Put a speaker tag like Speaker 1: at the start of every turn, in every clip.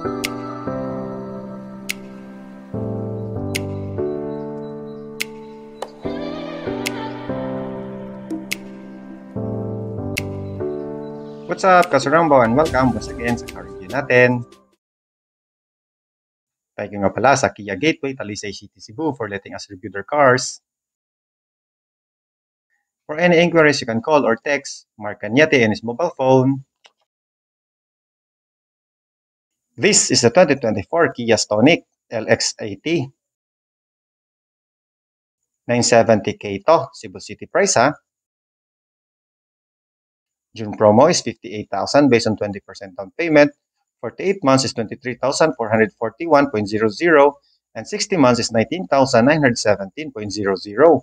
Speaker 1: What's up, Kasurangbo, and welcome once again sa car review natin. Tayo nga pala sa Kia Gateway, Talisay City, Cebu for letting us review their cars. For any inquiries, you can call or text Mark Cañete on his mobile phone. This is the 2024 Kia Stonic LX80. 970K to, Cebu City price ha. June promo is 58,000 based on 20% down payment. 48 months is 23,441.00 and 60 months is 19,917.00.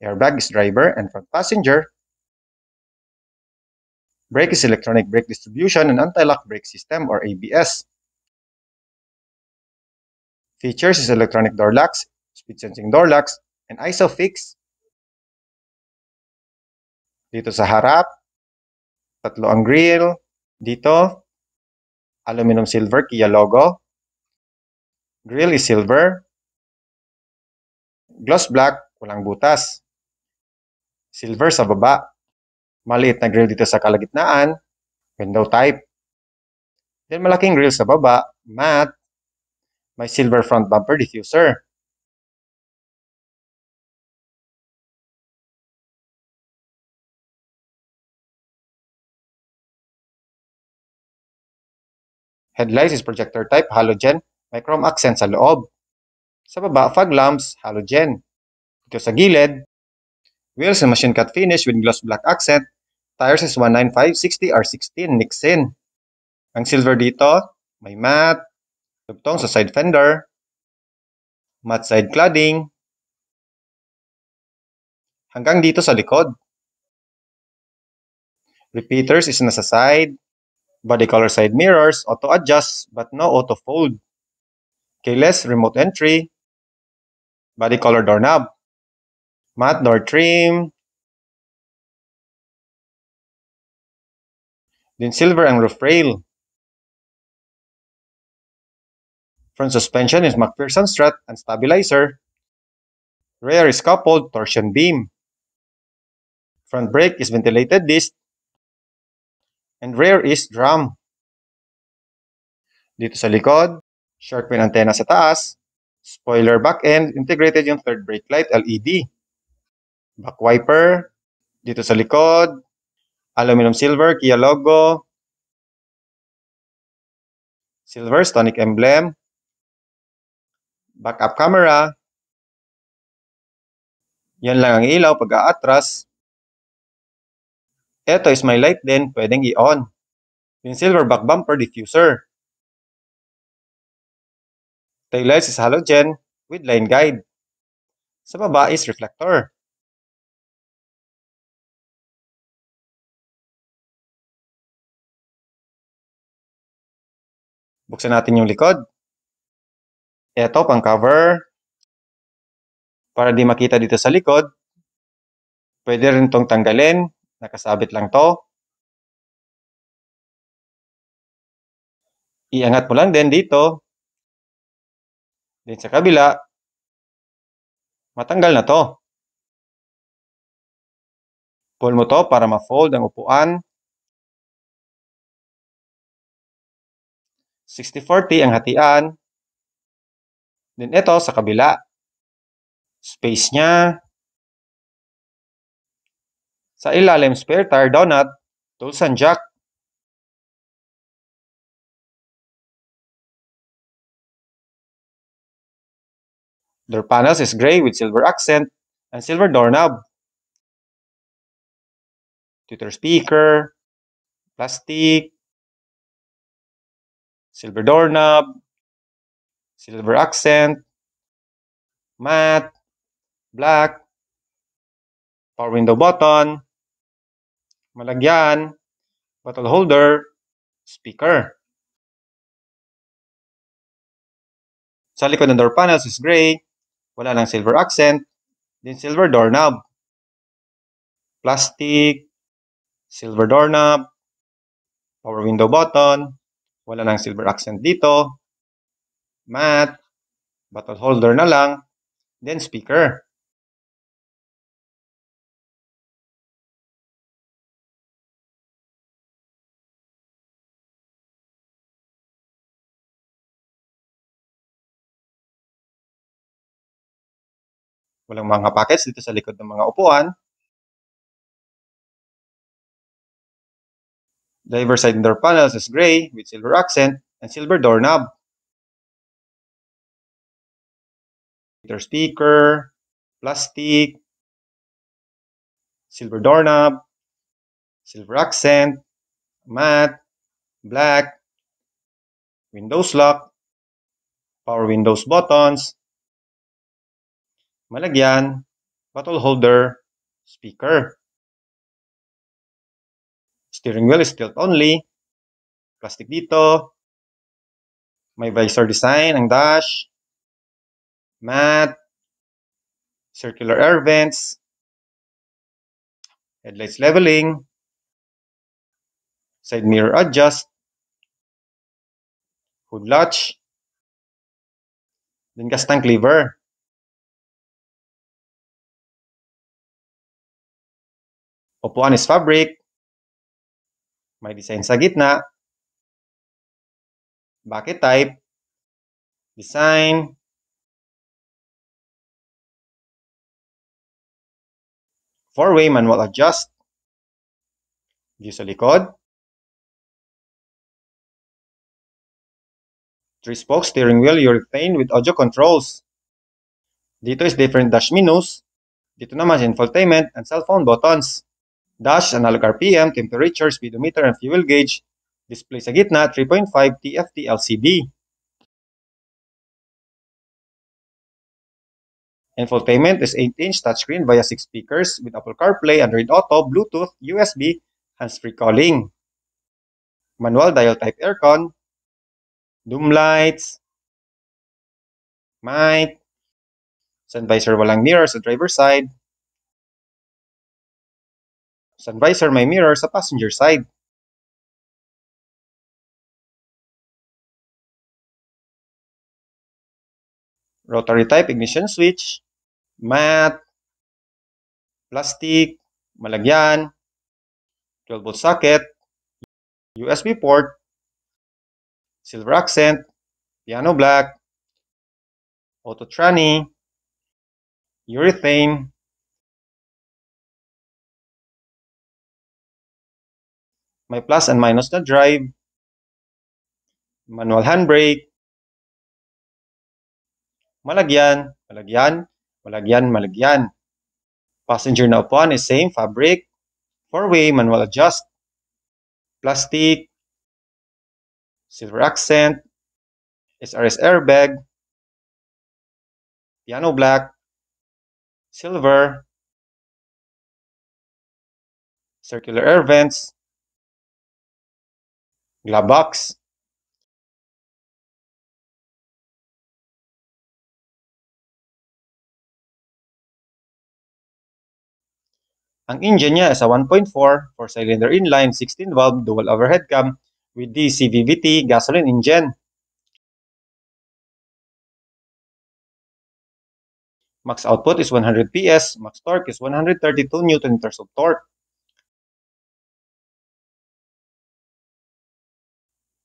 Speaker 1: Airbag is driver and front passenger. Brake is electronic brake distribution and anti-lock brake system or ABS. Features is electronic door locks, speed sensing door locks, and ISOFIX. Dito sa harap, tatlo ang grille. Dito, aluminum silver Kia logo. Grille is silver. Gloss black, walang butas. Silver sa baba. Maliit na grille dito sa kalagitnaan. Window type. Then malaking grille sa baba, matte. May silver front bumper diffuser. Headlights is projector type, halogen. May chrome accent sa loob. Sa baba, fog lamps, halogen. Dito sa gilid, wheels and machine cut finish with gloss black accent. Tires is 195/60 R16 Nixon. Ang silver dito, may matte. Tugtong sa side fender. Matte side cladding. Hanggang dito sa likod. Repeaters is nasa side. Body color side mirrors, auto adjust but no auto fold. Keyless remote entry. Body color doorknob. Matte door trim. Then silver ang roof rail. Front suspension is McPherson strut and stabilizer. Rear is coupled torsion beam. Front brake is ventilated disc. And rear is drum. Dito sa likod, shark fin antenna sa taas. Spoiler back end, integrated yung third brake light LED. Back wiper. Dito sa likod, aluminum silver Kia logo. Silver Stonic emblem. Backup camera. Yan lang ang ilaw pag aatras. Ito is my light din, pwedeng i-on. Yung silver back bumper diffuser. Taillights is halogen with line guide. Sa baba is reflector. Buksan natin yung likod. Ito pang cover. Para di makita dito sa likod, pwede rin tong tanggalin. Nakasabit lang to. Iangat mo lang din dito. Din sa kabila, matanggal na to. Pull mo to para ma-fold ang upuan. 60/40 ang hatian. Then ito sa kabila. Space niya. Sa ilalim, spare tire donut, tools and jack. Door panels is gray with silver accent and silver doorknob. Tweeter speaker, plastic, silver doorknob, silver accent, matte, black, power window button, malagyan, bottle holder, speaker. Sa likod ng door panels is gray, wala lang silver accent, then silver doorknob. Plastic, silver doorknob, Power window button. Wala nang silver accent dito. Matte. Bottle holder na lang. Then speaker. Walang mga pockets dito sa likod ng mga upuan. Driver side door panels is gray with silver accent and silver doorknob. Speaker, plastic, silver doorknob, silver accent, matte, black, Windows lock, power windows buttons, malagyan, bottle holder, speaker. Steering wheel is tilt only, plastic dito, may visor design ang dash, matte, circular air vents, headlights leveling, side mirror adjust, hood latch, then kastang cleaver. Upuan is fabric, may design sa gitna, bucket type, design, four-way manual adjust, view sa likod, 3-spoke steering wheel urethane with audio controls. Dito is different dash menus. Dito naman infotainment and cell phone buttons. Dash, analog RPM, temperature, speedometer, and fuel gauge. Display sa gitna, 3.5 TFT LCD. Infotainment is 8-inch touchscreen via 6 speakers with Apple CarPlay, Android Auto, Bluetooth, USB, hands-free calling. Manual dial type aircon, doom lights, mic, sun visor walang mirror sa driver side, sun visor may mirror sa passenger side. Rotary type ignition switch, matte, plastic, malagyan, 12-volt socket, USB port, silver accent, piano black, auto tranny, urethane, may plus and minus na drive, manual handbrake, malagyan, malagyan, malagyan, malagyan. Passenger na upuan is same fabric, four-way manual adjust, plastic, silver accent, SRS airbag, piano black, silver, circular air vents, glove box. Ang engine niya is a 1.4 4-cylinder inline 16-valve dual overhead cam with DCVVT gasoline engine. Max output is 100 PS, max torque is 132 Nm of torque.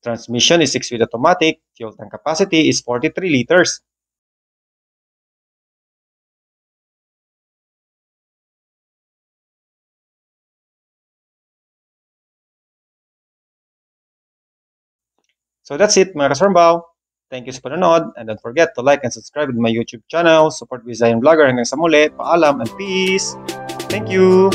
Speaker 1: Transmission is 6-speed automatic, fuel tank capacity is 43 liters. So that's it mga kasarmbaw. Thank you sa panonood and don't forget to like and subscribe to my YouTube channel. Support Visayan Vlogger. Hanggang sa muli. Paalam and peace. Thank you.